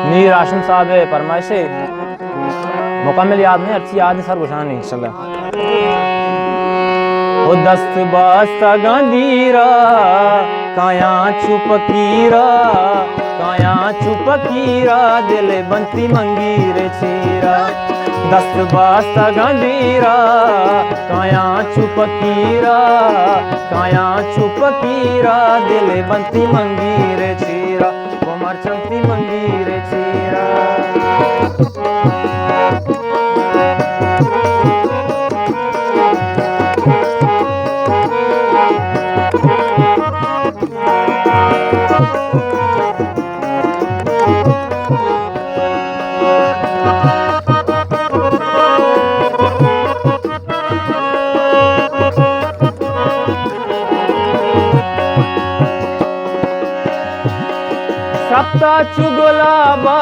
मीर आशिम साहब फरमाइशे मुकम्मल याद नहीं, अच्छी याद है सर गुशानी इंशाल्लाह। ओ दस्त बास्ता गांधीरा काया चुप कीरा, काया चुप कीरा दिल बंती मंगीर चीरा। दस्त बास्ता गांधीरा काया चुप कीरा, काया चुप कीरा दिल बंती मंगीर चीरा, कुमार चलती मंगीर चीरा। सप्ता चुगलाबा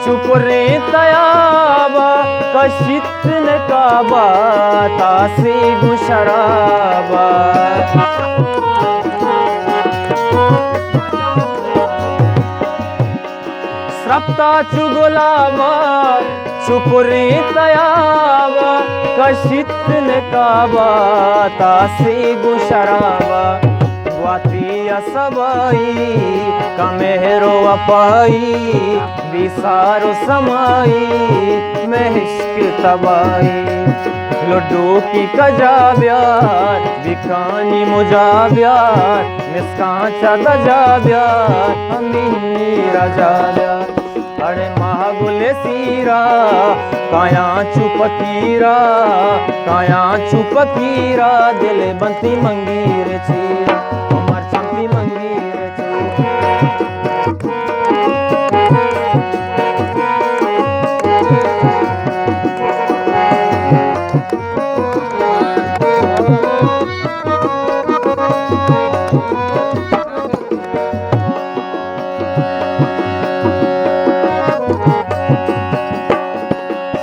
चुप रे तयाबा कशित न काबा तासे गुशराबा। सप्ता चुगलाबा चुप रे तयाबा कशित न काबा तासे गुशराबा। वातिया सबाई कमेहरो अपाई विसारो समाई महश्क तबाई। लड्डू की कजा ब्यार बिकानी मुजा ब्यार मिसकांचा दजा ब्यार अमीनी राजा ब्यार। अरे महागुले सीरा काया चुप कीरा, काया चुप कीरा दिल बंती मंगीर चीरा, उमर चंपी मंगीर चीरा।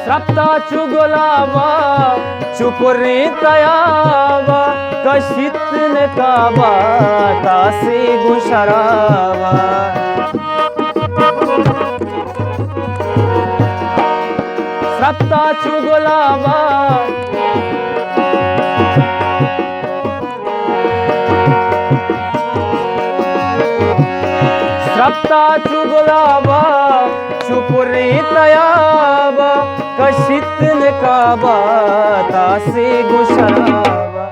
सप्ता चुगलावा चुप रे तयावा कशित न काबा तासे गुशरावा। सप्ता चुगलावा सप्ता चुगलावा चुप रे तयावा कशित न काबा तासे गुशरावा।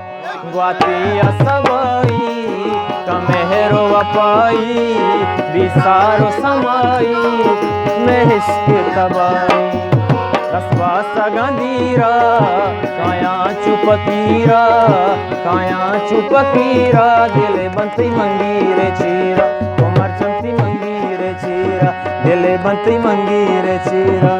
ग्वातिया सबाई कमेहरो अपाई विसारो समाई महश्क तबाई। कस्बा सगंदीरा काया चुप कीरा, काया चुप कीरा दिल बंती मंगीर चीरा, कुमार चंपी मंगीर चीरा दिल बंती मंगीर चीरा।